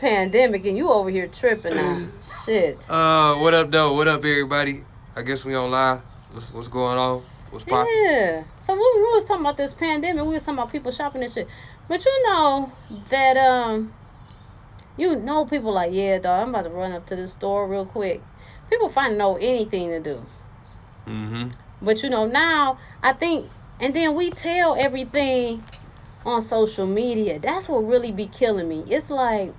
pandemic and you over here tripping now. Shit. What up, though? What up, everybody? I guess we on live. What's going on? What's poppin'? Yeah. So we was talking about this pandemic. We was talking about people shopping and shit. But you know that people like, yeah, dog, I'm about to run up to the store real quick. People find know anything to do. Mm-hmm. But you know, now I think, and then we tell everything on social media. That's what really be killing me. It's like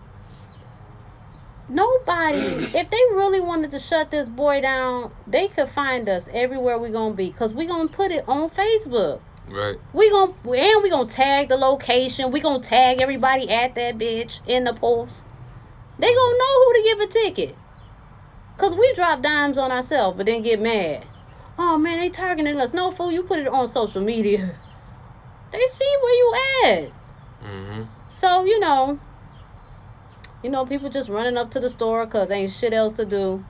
nobody, if they really wanted to shut this boy down, they could find us everywhere we gonna be, because we gonna put it on Facebook. Right. We gonna tag the location. We gonna tag everybody at that bitch in the post. They gonna know who to give a ticket. Cause we drop dimes on ourselves, but then get mad. Oh man, they targeting us. No, fool, you put it on social media. They see where you at. Mm-hmm. So, you know, people just running up to the store because ain't shit else to do.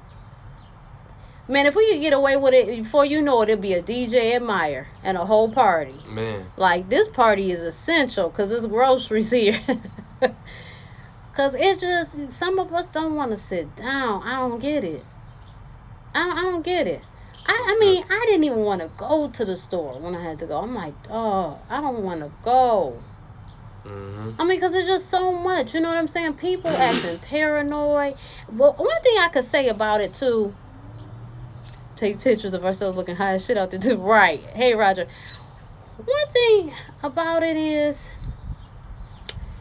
Man, if we could get away with it, before you know it, it'd be a DJ admire and a whole party. Man. Like, this party is essential because there's groceries here. Because it's just, some of us don't want to sit down. I don't get it. I don't get it. I mean, I didn't even want to go to the store when I had to go. I'm like, oh, I don't want to go. Mm-hmm. I mean, because it's just so much. You know what I'm saying? People acting paranoid. Well, one thing I could say about it, too, take pictures of ourselves looking high as shit out there, too. Right. Hey, Roger. One thing about it is,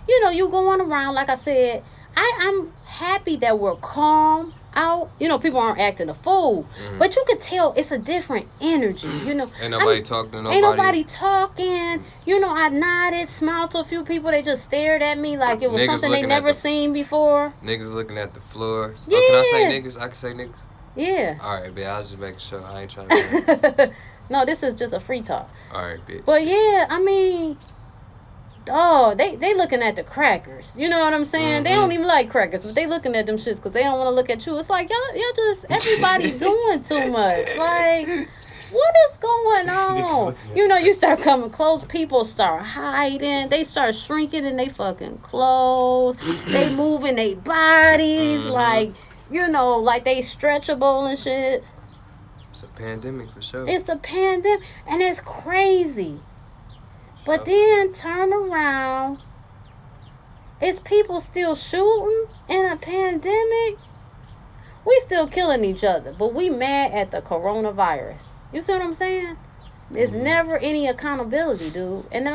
you going around, like I said, I'm happy that we're calm out. People aren't acting a fool. Mm-hmm. But you could tell it's a different energy, Ain't nobody talking to nobody. Ain't nobody talking. I nodded, smiled to a few people. They just stared at me like it was niggas something they never seen before. Niggas looking at the floor. Yeah. Oh, can I say niggas? I can say niggas? Yeah. All right, bitch. I was just making sure. I ain't trying to... No, this is just a free talk. All right, bitch. But yeah, I mean... Oh, they looking at the crackers. You know what I'm saying? Mm-hmm. They don't even like crackers, but they looking at them shits because they don't want to look at you. It's like, y'all just, everybody doing too much. Like, what is going on? You start coming close, people start hiding. They start shrinking in they fucking clothes. They moving their bodies like they stretchable and shit. It's a pandemic for sure. It's a pandemic, and it's crazy. But then turn around, is people still shooting in a pandemic? We still killing each other, but we mad at the coronavirus. You see what I'm saying? There's never any accountability, dude. And then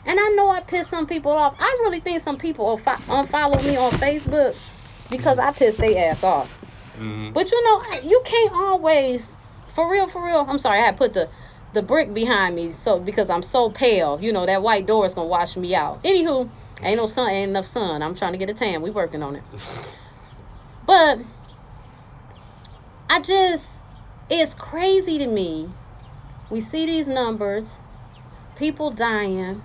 and I know I pissed some people off. I really think some people will unfollow me on Facebook because I pissed their ass off. Mm-hmm. But you can't always, for real, I'm sorry, I had put the brick behind me because I'm so pale. That white door is gonna wash me out. Anywho, ain't enough sun. I'm trying to get a tan. We working on it. But it's crazy to me. We see these numbers, people dying,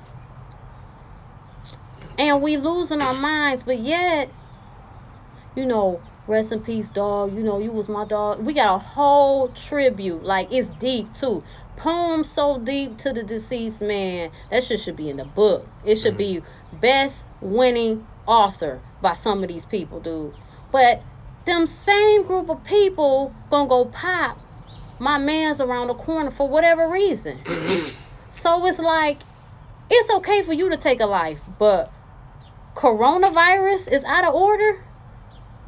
and we losing our minds, but yet, rest in peace, dog. You was my dog. We got a whole tribute. Like, it's deep, too. Poems so deep to the deceased man. That shit should be in the book. It should be best winning author by some of these people, dude. But them same group of people gonna go pop my man's around the corner for whatever reason. So it's like, it's okay for you to take a life, but coronavirus is out of order?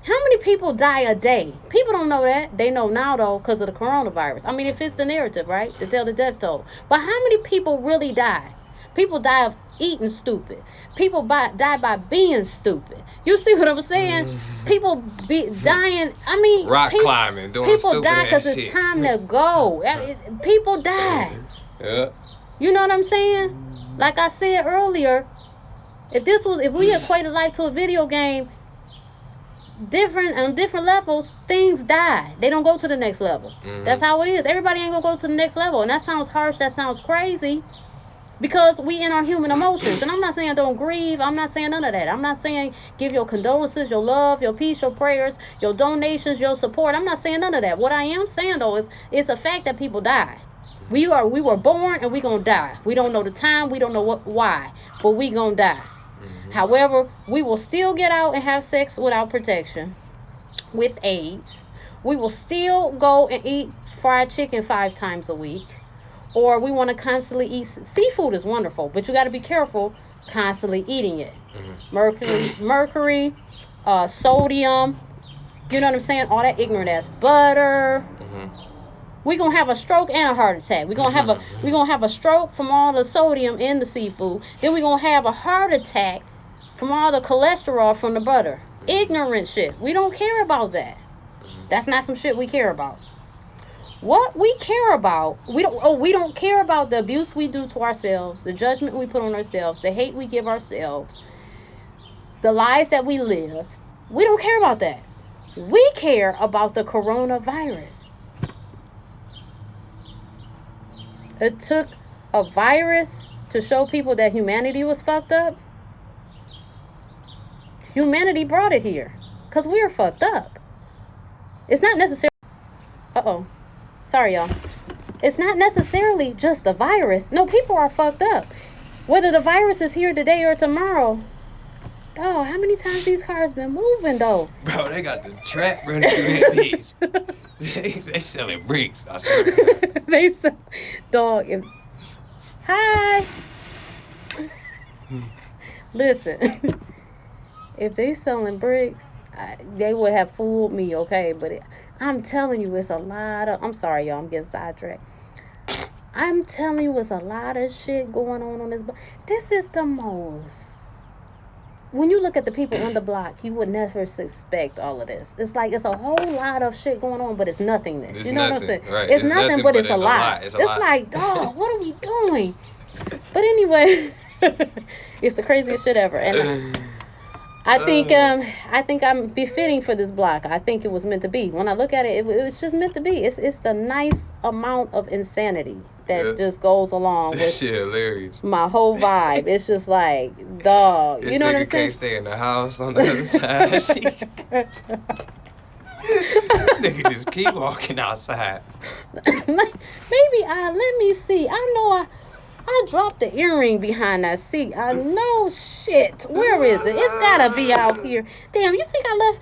How many people die a day? People don't know that. They know now, though, because of the coronavirus. I mean, it fits the narrative, right? To tell the death toll. But how many people really die? People die of eating stupid. People die by being stupid. You see what I'm saying? People be dying. I mean, rock climbing, doing people die because it's time to go. People die. Yeah. You know what I'm saying? Like I said earlier, if we equated life to a video game, on different levels, things die. They don't go to the next level. Mm-hmm. That's how it is. Everybody ain't gonna go to the next level. And that sounds harsh, that sounds crazy, because we in our human emotions. And I'm not saying don't grieve. I'm not saying none of that. I'm not saying give your condolences, your love, your peace, your prayers, your donations, your support. I'm not saying none of that. What I am saying, though, is it's a fact that people die. We were born and we gonna die. We don't know the time. We don't know why, but we gonna die. However, we will still get out and have sex without protection with AIDS. We will still go and eat fried chicken 5 times a week. Or we want to constantly eat seafood is wonderful, but you got to be careful constantly eating it. Mercury, sodium, you know what I'm saying? All that ignorant ass butter. We're gonna have a stroke and a heart attack. We're gonna have a stroke from all the sodium in the seafood. Then we're gonna have a heart attack from all the cholesterol from the butter. Ignorant shit. We don't care about that. That's not some shit we care about. What we care about, we don't care about the abuse we do to ourselves, the judgment we put on ourselves, the hate we give ourselves, the lies that we live. We don't care about that. We care about the coronavirus. It took a virus to show people that humanity was fucked up. Humanity brought it here because we're fucked up. It's not necessarily... Sorry, y'all. It's not necessarily just the virus. No, people are fucked up. Whether the virus is here today or tomorrow. Oh, how many times these cars been moving, though? Bro, they got the trap running through that bitch. They selling bricks, I swear. They sell... Dog, Hi! Listen. If they selling bricks, they would have fooled me, okay? But I'm telling you, it's a lot of... I'm sorry, y'all. I'm getting sidetracked. I'm telling you, it's a lot of shit going on this... This is the most... When you look at the people on the block, you would never suspect all of this. It's like it's a whole lot of shit going on, but it's nothingness. It's you know nothing, what I'm saying? right. It's nothing, but it's a lot. It's like, dog, what are we doing? But anyway, it's the craziest shit ever. And I think I'm befitting for this block. I think it was meant to be. When I look at it, it was just meant to be. It's the nice amount of insanity that just goes along with shit hilarious. My whole vibe. It's just like, dog. You know what I'm saying? Can't stay in the house on the other side. This nigga just keep walking outside. Maybe let me see. I know I dropped the earring behind that seat. I know shit. Where is it? It's gotta be out here. Damn, you think I left?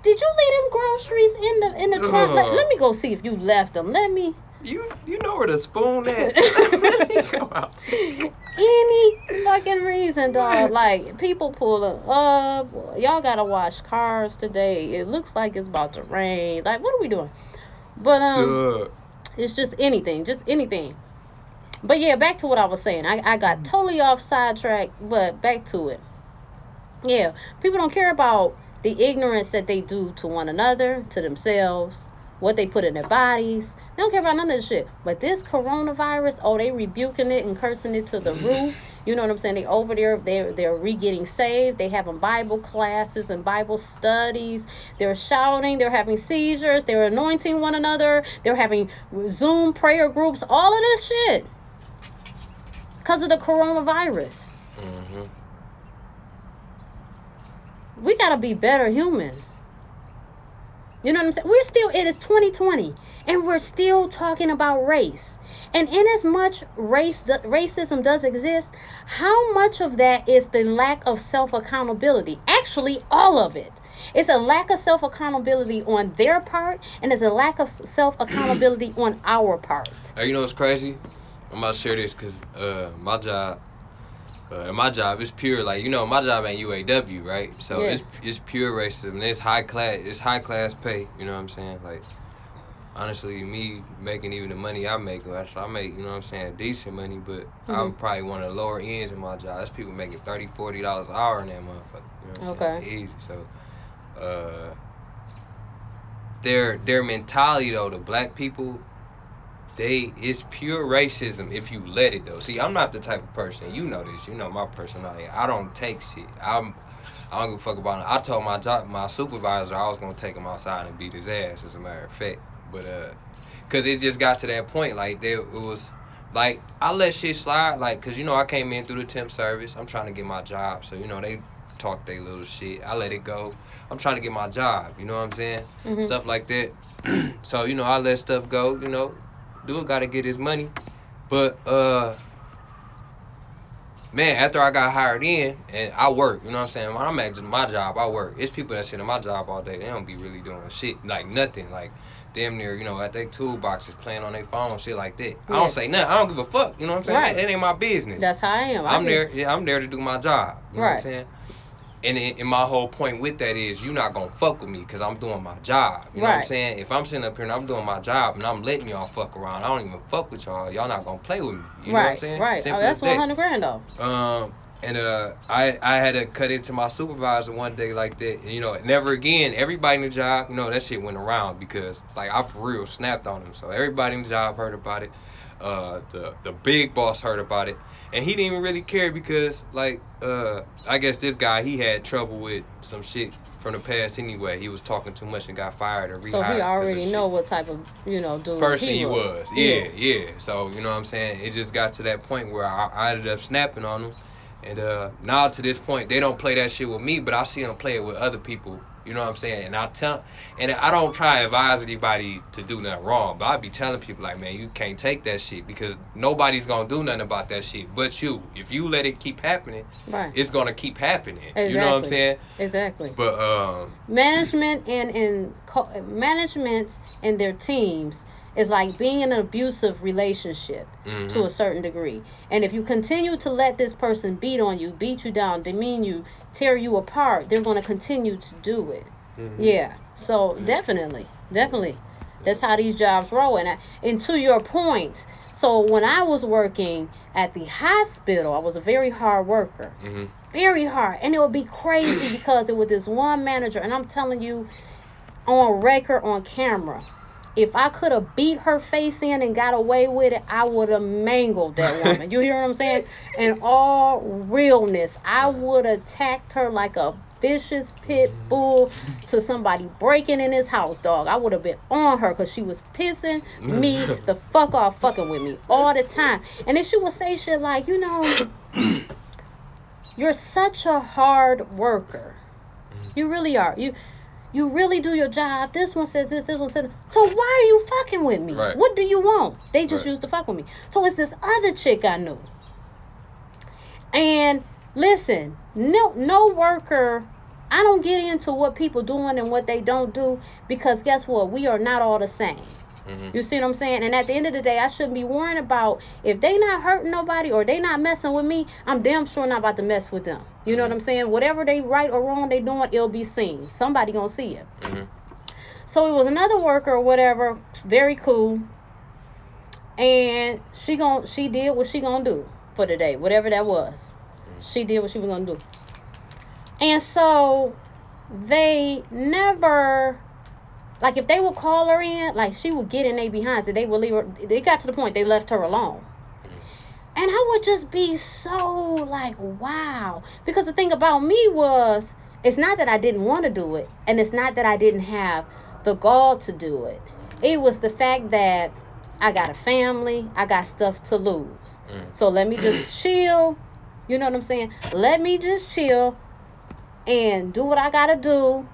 Did you leave them groceries in the trunk? Let me go see if you left them. Let me. You know where the spoon at? Let me go out. Any fucking reason, dog. Like, people pulling up. Y'all gotta wash cars today. It looks like it's about to rain. Like, what are we doing? But it's just anything. But yeah, back to what I was saying. I got totally off sidetrack, but back to it. Yeah, people don't care about the ignorance that they do to one another, to themselves, what they put in their bodies. They don't care about none of this shit. But this coronavirus, they rebuking it and cursing it to the roof. You know what I'm saying? They over there, they're re-getting saved. They having Bible classes and Bible studies. They're shouting. They're having seizures. They're anointing one another. They're having Zoom prayer groups. All of this shit. Because of the coronavirus. We got to be better humans. You know what I'm saying? It is 2020, and we're still talking about race. And in as much racism does exist, how much of that is the lack of self-accountability? Actually, all of it. It's a lack of self-accountability on their part, and it's a lack of self-accountability on our part. Hey, you know what's crazy? I'm about to share this because my job, it's pure, like, you know, my job ain't UAW, right? So it's pure racism. It's high class pay, you know what I'm saying? Like, honestly, me making even the money I make, I make, you know what I'm saying, decent money, but I'm probably one of the lower ends in my job. There's people making $30, $40 an hour in that motherfucker, you know what I'm saying? Easy. So, their mentality, though, the black people, it's pure racism if you let it, though. See, I'm not the type of person, you know this, you know my personality. I don't take shit. I don't give a fuck about it. I told my supervisor I was gonna take him outside and beat his ass, as a matter of fact. But cause it just got to that point, like it was like I let shit slide, like, cause you know I came in through the temp service. I'm trying to get my job, so you know they talk their little shit. I let it go. I'm trying to get my job, you know what I'm saying? Stuff like that. So you know I let stuff go, you know. Dude gotta get his money. But man, after I got hired in, and I work, you know what I'm saying? When I'm at my job, I work. It's people that sit in my job all day. They don't be really doing shit. Like, nothing. Like, damn near, you know, at their toolboxes, playing on their phone, shit like that. Yeah. I don't say nothing. I don't give a fuck. You know what I'm saying? Right. That ain't my business. That's how I am. I'm there to do my job. You know what I'm saying? And my whole point with that is you not going to fuck with me because I'm doing my job. You know what I'm saying? If I'm sitting up here and I'm doing my job and I'm letting y'all fuck around, I don't even fuck with y'all. Y'all not going to play with me. You know what I'm saying? Right. Simple that's $100,000 though. And I had to cut into my supervisor one day like that. And, you know, never again, everybody in the job, you know, that shit went around because, like, I for real snapped on him. So everybody in the job heard about it. The big boss heard about it. And he didn't even really care because, like, I guess this guy, he had trouble with some shit from the past anyway. He was talking too much and got fired or rehired. So he already know what type of, you know, dude person he was. Yeah. So, you know what I'm saying? It just got to that point where I ended up snapping on him. And now to this point, they don't play that shit with me, but I see them play it with other people. You know what I'm saying? And I don't try to advise anybody to do nothing wrong, but I be telling people like, man, you can't take that shit because nobody's gonna do nothing about that shit but you. If you let it keep happening, it's gonna keep happening. Exactly. You know what I'm saying? Exactly. But management and their teams is like being in an abusive relationship to a certain degree. And if you continue to let this person beat you down, demean you, tear you apart, they're going to continue to do it. Yeah. So definitely. That's how these jobs roll. And to your point, so when I was working at the hospital, I was a very hard worker. Very hard. And it would be crazy because there was this one manager, and I'm telling you, on record, on camera, if I could have beat her face in and got away with it, I would have mangled that woman. You hear what I'm saying? In all realness, I would have attacked her like a vicious pit bull to somebody breaking in his house, dog. I would have been on her because she was pissing me the fuck off, fucking with me all the time. And then she would say shit like, you know, you're such a hard worker. You really are. You really do your job. This one says this one says. So why are you fucking with me? Right. What do you want? They just used to fuck with me. So it's this other chick I knew. And listen, no worker, I don't get into what people doing and what they don't do because guess what? We are not all the same. You see what I'm saying? And at the end of the day, I shouldn't be worrying about if they not hurting nobody or they not messing with me. I'm damn sure not about to mess with them. You know what I'm saying? Whatever they right or wrong they doing, it'll be seen. Somebody gonna see it. So it was another worker or whatever, very cool. And she did what she gonna do for the day, whatever that was. She did what she was gonna do. And so they never, like, if they would call her in, like, she would get in their behinds and they would leave her. They got to the point they left her alone. And I would just be so like, wow. Because the thing about me was, it's not that I didn't want to do it. And it's not that I didn't have the gall to do it. It was the fact that I got a family. I got stuff to lose. So let me just chill. You know what I'm saying? Let me just chill and do what I got to do.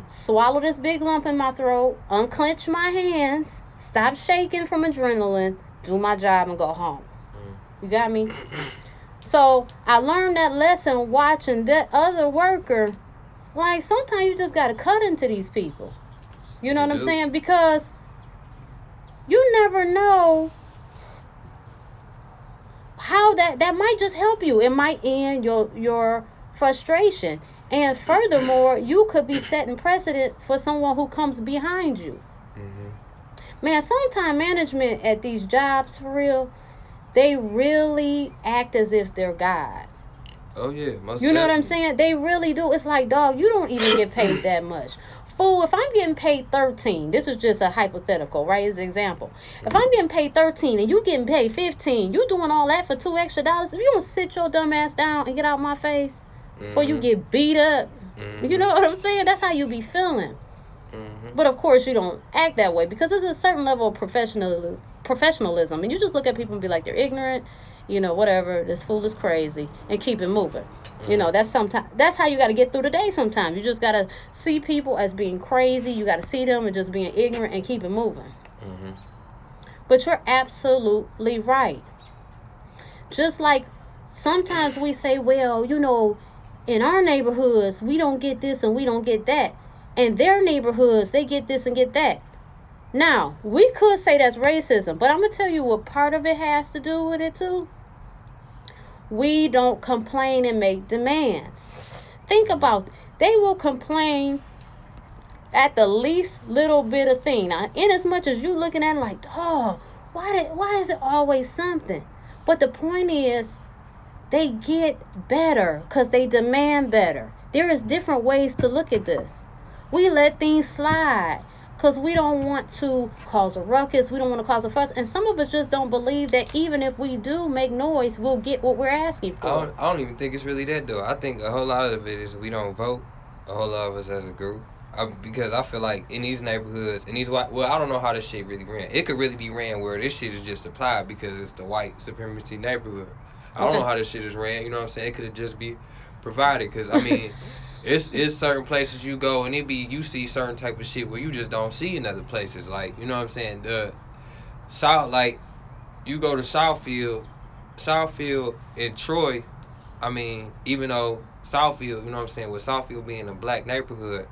Swallow this big lump in my throat. Unclench my hands. Stop shaking from adrenaline. Do my job and go home. You got me? So I learned that lesson watching that other worker. Like, sometimes you just got to cut into these people. You know what I'm saying? Because you never know how that might just help you. It might end your frustration. And furthermore, you could be setting precedent for someone who comes behind you. Man, sometimes management at these jobs, for real, they really act as if they're God. Oh, yeah. You know what I'm saying? They really do. It's like, dog, you don't even get paid that much. Fool, if I'm getting paid 13, this is just a hypothetical, right? As an example. If I'm getting paid 13 and you getting paid 15, you doing all that for $2 extra. If you don't sit your dumb ass down and get out my face before you get beat up, you know what I'm saying? That's how you be feeling. But of course, you don't act that way because there's a certain level of professionalism. And you just look at people and be like, they're ignorant, you know, whatever, this fool is crazy, and keep it moving. You know, that's how you got to get through the day sometimes. You just got to see people as being crazy. You got to see them as just being ignorant and keep it moving. But you're absolutely right. Just like sometimes we say, well, in our neighborhoods, we don't get this and we don't get that. In their neighborhoods, they get this and get that. Now, we could say that's racism, but I'm going to tell you what part of it has to do with it, too. We don't complain and make demands. Think about it. They will complain at the least little bit of thing. Now, in as much as you looking at it like, oh, why is it always something? But the point is, they get better because they demand better. There is different ways to look at this. We let things slide because we don't want to cause a ruckus. We don't want to cause a fuss. And some of us just don't believe that even if we do make noise, we'll get what we're asking for. I don't even think it's really that, though. I think a whole lot of it is we don't vote, a whole lot of us as a group. Because I feel like in these neighborhoods, I don't know how this shit really ran. It could really be ran where this shit is just applied because it's the white supremacy neighborhood. I don't know how this shit is ran. You know what I'm saying? It could just be provided. Because, I mean, it's certain places you go and you see certain type of shit where you just don't see in other places. Like, you know what I'm saying? The South, like, you go to Southfield in Troy, I mean, even though Southfield, you know what I'm saying, with Southfield being a black neighborhood,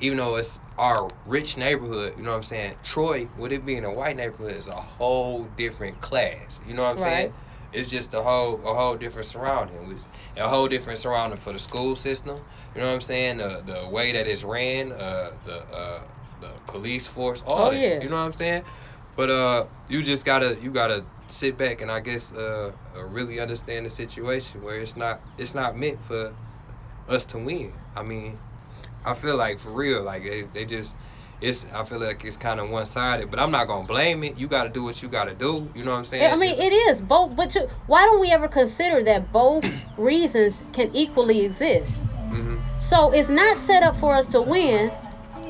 even though it's our rich neighborhood, you know what I'm saying, Troy, with it being a white neighborhood, is a whole different class. You know what I'm saying? It's just a whole different surrounding. A whole different surrounding for the school system. You know what I'm saying? The way that it's ran, the police force, all that. Yeah. You know what I'm saying? But you gotta sit back and I guess really understand the situation where it's not meant for us to win. I mean, I feel like for real, like I feel like it's kind of one-sided, but I'm not gonna blame it. You gotta do what you gotta do. You know what I'm saying? I mean, it is both, but why don't we ever consider that both reasons can equally exist? Mm-hmm. So it's not set up for us to win.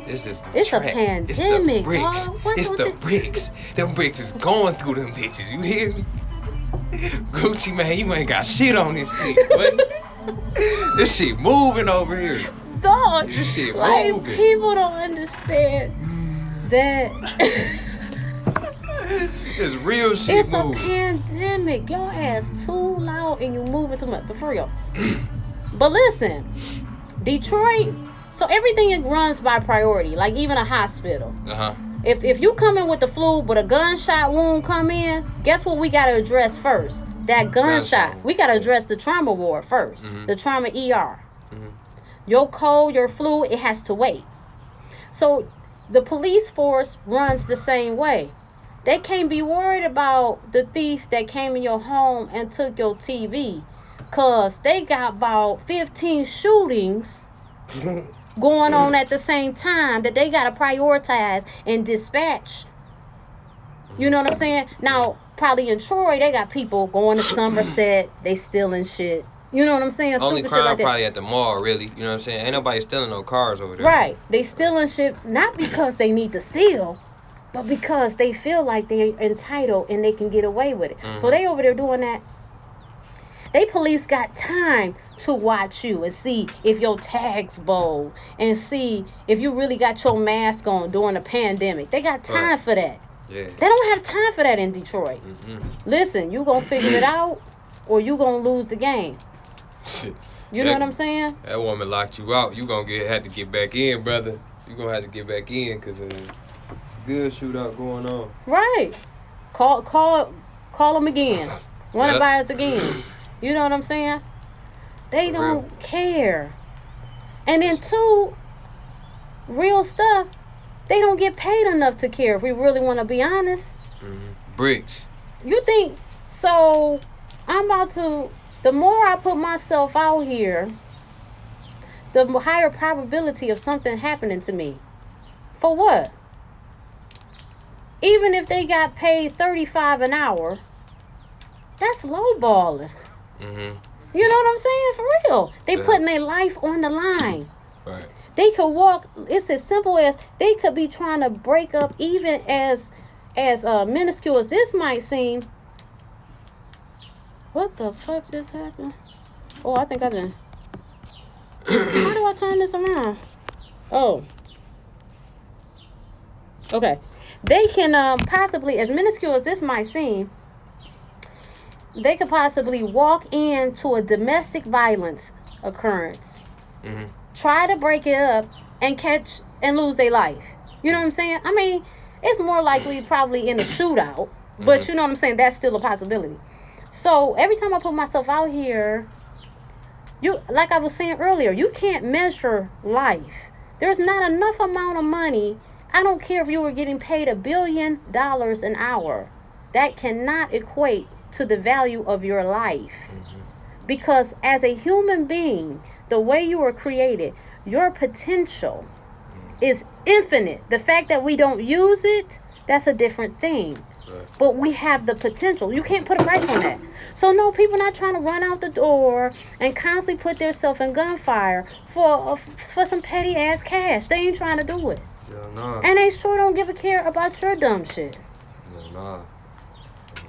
It's just a pandemic. It's the bricks. It's the bricks. Them bricks is going through them bitches. You hear me? Gucci, man, you ain't got shit on this shit, boy. This shit moving over here. Dog, this shit like, moving. People don't understand that it's real shit. It's moving. A pandemic. Your ass too loud and you moving too much. But for real. But listen, Detroit. So everything runs by priority. Like even a hospital. If you come in with the flu, but a gunshot wound come in, guess what we got to address first? That gunshot. We got to address the trauma ward first. Mm-hmm. The trauma ER. Mm-hmm. Your cold, your flu, it has to wait. So the police force runs the same way. They can't be worried about the thief that came in your home and took your TV. Because they got about 15 shootings going on at the same time that they got to prioritize and dispatch. You know what I'm saying? Now, probably in Troy, they got people going to Somerset. They stealing shit. You know what I'm saying? Only Stupid crime shit like that. Probably at the mall, really. You know what I'm saying? Ain't nobody stealing no cars over there. Right. They stealing shit not because they need to steal, but because they feel like they're entitled and they can get away with it. Mm-hmm. So they over there doing that. They police got time to watch you and see if your tag's bold and see if you really got your mask on during the pandemic. They got time for that. Yeah. They don't have time for that in Detroit. Mm-hmm. Listen, you gonna figure it out or you gonna lose the game. You know what I'm saying? That woman locked you out. You gonna have to get back in, brother. You gonna have to get back in because it's a good shootout going on. Right. Call them again. Run it by us again. You know what I'm saying? They don't care. And then two, real stuff, they don't get paid enough to care if we really want to be honest. Mm-hmm. Bricks. You think, so I'm about to, the more I put myself out here, the higher probability of something happening to me. For what? Even if they got paid $35 an hour, that's lowballing. Mm-hmm. You know what I'm saying? For real. They putting their life on the line. Right. They could walk, it's as simple as they could be trying to break up, even as minuscule as this might seem. What the fuck just happened? Oh, I think I done. How do I turn this around? Oh. Okay. They can possibly, as minuscule as this might seem, they could possibly walk into a domestic violence occurrence, try to break it up, and catch and lose their life. You know what I'm saying? I mean, it's more likely probably in a shootout, but you know what I'm saying? That's still a possibility. So every time I put myself out here, like I was saying earlier, you can't measure life. There's not enough amount of money. I don't care if you were getting paid $1 billion an hour. That cannot equate to the value of your life. Because as a human being, the way you were created, your potential is infinite. The fact that we don't use it, that's a different thing. But we have the potential. You can't put a price on that. So no, people not trying to run out the door and constantly put themselves in gunfire for some petty ass cash. They ain't trying to do it. No. And they sure don't give a care about your dumb shit. No.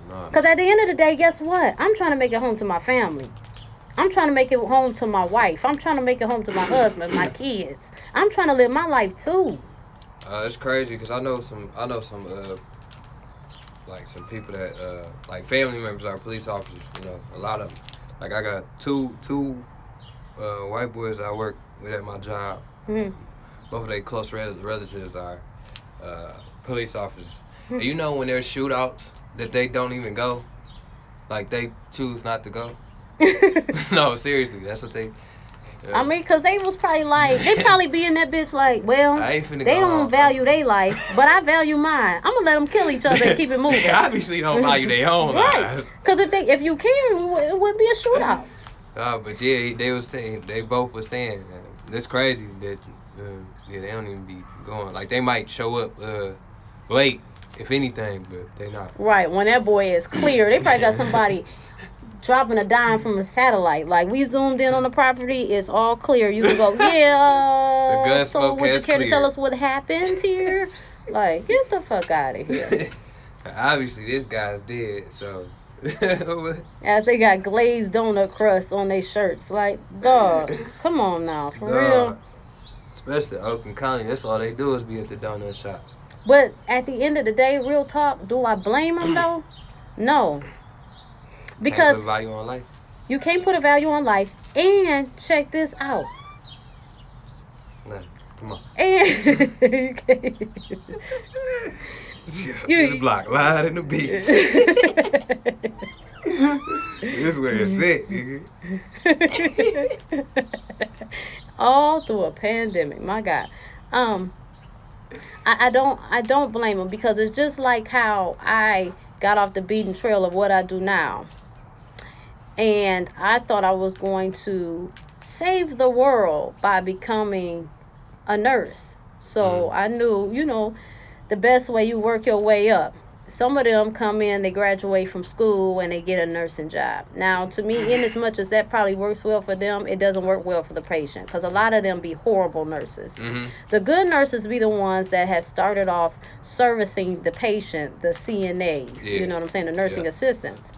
Because at the end of the day, guess what? I'm trying to make it home to my family. I'm trying to make it home to my wife. I'm trying to make it home to my husband, my kids. I'm trying to live my life too. It's crazy because I know some like some people that like family members are police officers. You know, a lot of them. Like I got two white boys I work with at my job. Both of their close relatives are police officers. And you know when there's shootouts that they don't even go, like they choose not to go. No, seriously, that's what they. I mean, because they was probably like, they probably be in that bitch like, well, they don't value their life, but I value mine. I'm going to let them kill each other and keep it moving. They obviously don't value their own lives. Because if you care, it wouldn't be a shootout. But yeah, they both were saying, it's crazy that they don't even be going. Like, they might show up late, if anything, but they not. Right, when that boy is clear, they probably got somebody dropping a dime from a satellite. Like, we zoomed in on the property, it's all clear. You can go, yeah, the gun so would you care clear to tell us what happened here? Like, get the fuck out of here. Obviously, this guy's dead, so. As they got glazed donut crust on their shirts. Like, dog, come on now, for real. Especially Oakland County, that's all they do is be at the donut shops. But at the end of the day, real talk, do I blame them though? No. Because can't put value on life. You can't put a value on life. And check this out. Nah, come on. And you can't. This block lied in the beach. This where it's at, nigga. All through a pandemic, my God. I don't blame them because it's just like how I got off the beaten trail of what I do now. And I thought I was going to save the world by becoming a nurse. So I knew, the best way you work your way up. Some of them come in, they graduate from school, and they get a nursing job. Now, to me, in as much as that probably works well for them, it doesn't work well for the patient because a lot of them be horrible nurses. The good nurses be the ones that has started off servicing the patient, the CNAs, you know what I'm saying, the nursing assistants.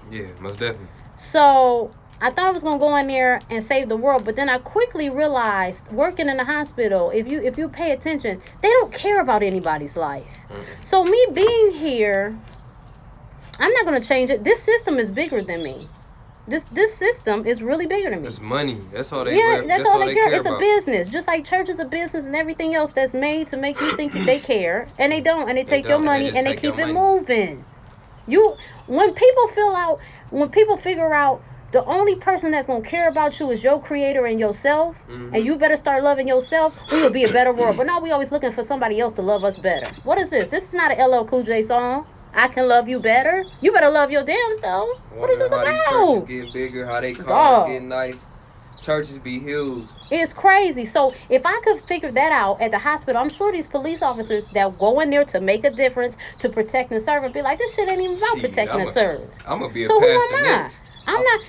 Yeah, most definitely. So I thought I was gonna go in there and save the world, but then I quickly realized, working in the hospital, if you pay attention, they don't care about anybody's life. So me being here, I'm not gonna change it. This system is bigger than me. This system is really bigger than me. It's money. That's all they. Yeah, that's all they care. It's about. A business, just like church is a business and everything else that's made to make you think that they care, and they don't, and they take your money and they keep it moving. When people figure out the only person that's going to care about you is your creator and yourself, and you better start loving yourself, we will be a better world. But now we always looking for somebody else to love us better. What is this? This is not an LL Cool J song. I can love you better. You better love your damn self. What is this about? How these churches getting bigger, how they cars getting nice. Churches be huge. It's crazy. So if I could figure that out at the hospital, I'm sure these police officers that go in there to make a difference, to protect and serve, and be like, this shit ain't even about protecting and serving. I'm going to be a pastor next. I'm not,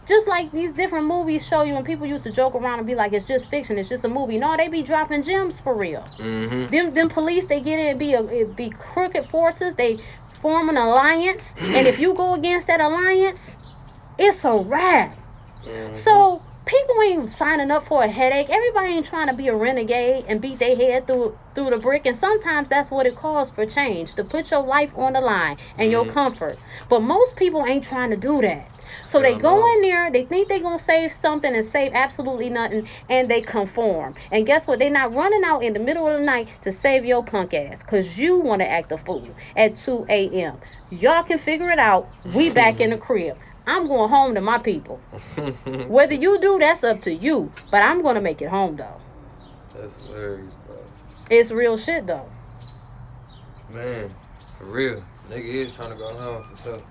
just like these different movies show you, and people used to joke around and be like, it's just fiction, it's just a movie. No, they be dropping gems for real. Them police, they get in, it be crooked forces, they form an alliance, and if you go against that alliance, it's a wrap. So People ain't signing up for a headache. Everybody ain't trying to be a renegade and beat their head through the brick. And sometimes that's what it costs for change, to put your life on the line and your comfort. But most people ain't trying to do that. So they go in there, they think they're going to save something and save absolutely nothing, and they conform. And guess what? They're not running out in the middle of the night to save your punk ass because you want to act a fool at 2 a.m. Y'all can figure it out. We back in the crib. I'm going home to my people. Whether you do, that's up to you. But I'm going to make it home, though. That's hilarious, though. It's real shit, though. Man, for real. Nigga is trying to go home for sure.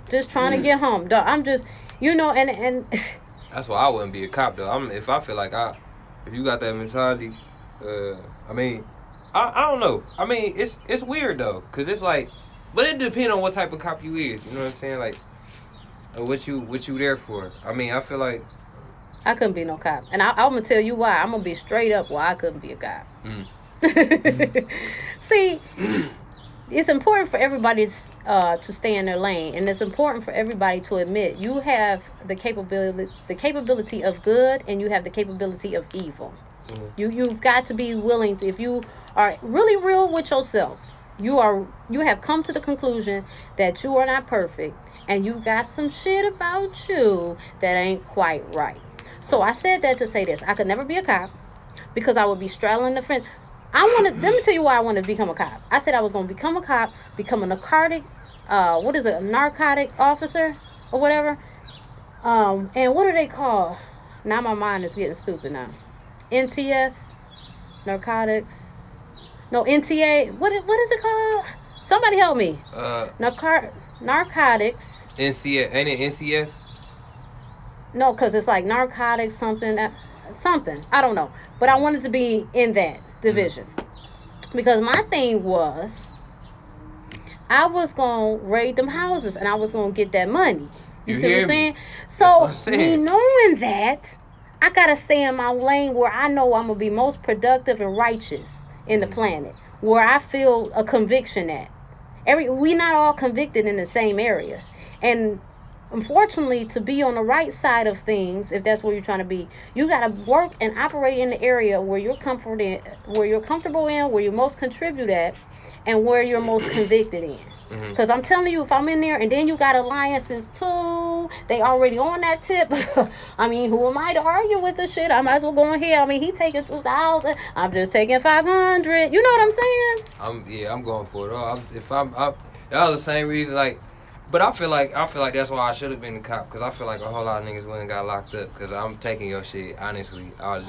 Just trying to get home, dog. I'm just, and that's why I wouldn't be a cop, though. If I feel like if you got that mentality, I mean, I don't know. I mean, it's weird though, cause it's like, but it depends on what type of cop you is. You know what I'm saying? Like, what you there for? I mean, I feel like I couldn't be no cop, and I'm gonna tell you why. I'm gonna be straight up why I couldn't be a cop. See. It's important for everybody to stay in their lane, and it's important for everybody to admit you have the capability of good, and you have the capability of evil. You've got to be willing to, if you are really real with yourself, you have come to the conclusion that you are not perfect, and you got some shit about you that ain't quite right. So I said that to say this: I could never be a cop because I would be straddling the fence. Let me tell you why I wanted to become a cop. I said I was going to become a cop, become a narcotic officer or whatever. And what are they called? Now my mind is getting stupid now. NTF, narcotics. No, NTA. What is it called? Somebody help me. Narcotics. NCF, ain't it NCF? No, because it's like narcotics something. I don't know. But I wanted to be in that division because my thing was I was gonna raid them houses and I was gonna get that money. You see what I'm saying? So me knowing that, I gotta stay in my lane where I know I'm gonna be most productive and righteous in the planet, where I feel a conviction at. We not all convicted in the same areas, and unfortunately, to be on the right side of things, if that's where you're trying to be, you got to work and operate in the area where you're comfortable in, where you most contribute at, and where you're most convicted in. Because I'm telling you, if I'm in there and then you got alliances too, they already on that tip. I mean, who am I to argue with this shit? I might as well go ahead. I mean, he taking 2,000. I'm just taking 500. You know what I'm saying? I'm going for it all. That was the same reason, like. But I feel like that's why I should have been a cop, because I feel like a whole lot of niggas wouldn't got locked up, because I'm taking your shit, honestly. I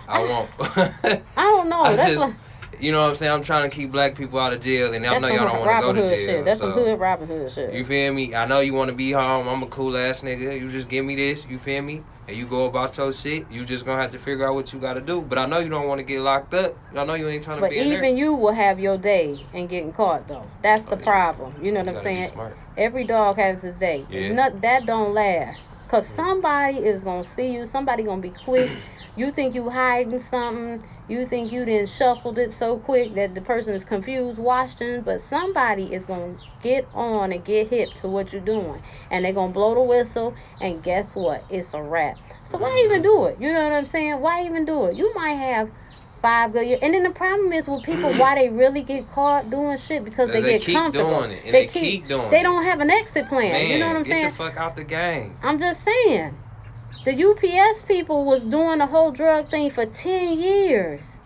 won't. I don't know. You know what I'm saying? I'm trying to keep black people out of jail, and I know y'all don't want to go to jail. Shit. That's some hood Robin Hood shit. You feel me? I know you want to be home. I'm a cool ass nigga. You just give me this, you feel me? And you go about your shit. You just gonna have to figure out what you gotta do. But I know you don't want to get locked up. I know you ain't trying to be in there. But even you will have your day and getting caught, though. That's the problem. You know what I'm saying? Every dog has his day. Yeah. That don't last. Because somebody is going to see you. Somebody going to be quick. You think you hiding something. You think you done shuffled it so quick that the person is confused watching. But somebody is going to get on and get hip to what you're doing. And they're going to blow the whistle. And guess what? It's a wrap. So why even do it? You know what I'm saying? Why even do it? You might have 5 good years. And then the problem is with people, why they really get caught doing shit, because they get keep comfortable. Doing it, and they keep doing it. They don't have an exit plan. Man, you know what I'm saying? Get the fuck out the game. I'm just saying. The UPS people was doing the whole drug thing for 10 years.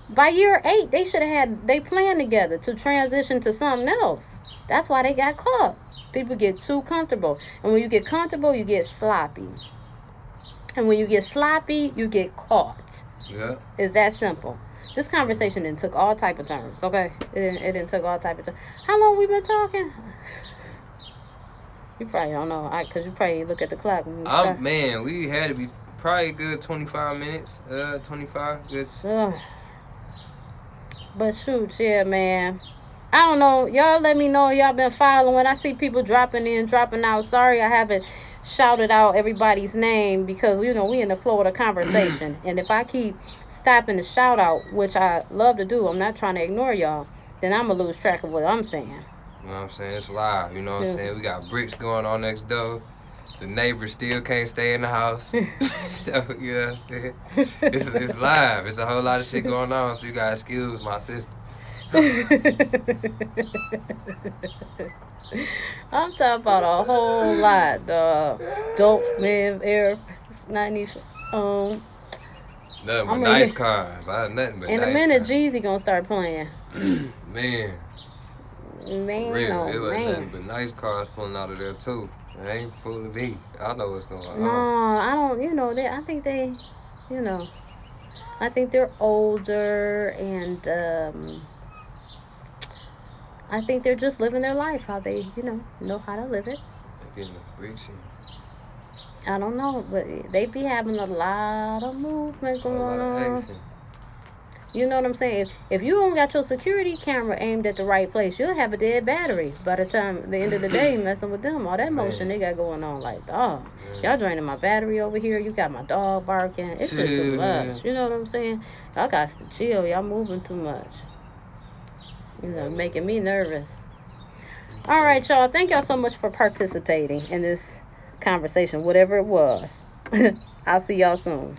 By year 8, they should have had they plan together to transition to something else. That's why they got caught. People get too comfortable. And when you get comfortable, you get sloppy. And when you get sloppy, you get caught. Yeah. It's that simple. This conversation then took all type of terms, okay? It didn't took all type of terms. How long we been talking? You probably don't know, because you probably look at the clock when we start. Man, we had to be probably a good 25 minutes. 25, good. Sure. But shoot, yeah, man. I don't know. Y'all let me know y'all been following. I see people dropping in, dropping out. Sorry I haven't shouted out everybody's name because, we in the flow of the conversation. And if I keep stopping to shout out, which I love to do, I'm not trying to ignore y'all, then I'm going to lose track of what I'm saying. You know what I'm saying? It's live. You know what I'm saying? We got bricks going on next door. The neighbors still can't stay in the house. So, you know what I'm saying? It's live. It's a whole lot of shit going on, so you gotta excuse my sister. I'm talking about a whole lot, dog. Dope, man, air, 90s. Nothing but I'm nice ready. cars. Nothing but In nice a minute, cars. Jeezy gonna start playing. Man, Man, real. oh It was man. nothing but nice cars pulling out of there, too. It ain't fooling me. I know what's going on. No, I don't. You know, I think they, you know, I think they're older, and I think they're just living their life how they, know how to live it. They're getting the bricks in. I don't know, but they be having a lot of movement A lot going of on. action. You know what I'm saying? If you don't got your security camera aimed at the right place, you'll have a dead battery by the time the end of the day messing with them. All that motion they got going on, like, oh, y'all draining my battery over here. You got my dog barking. It's just too much. You know what I'm saying? Y'all got to chill. Y'all moving too much. Making me nervous. All right, y'all. Thank y'all so much for participating in this conversation, whatever it was. I'll see y'all soon.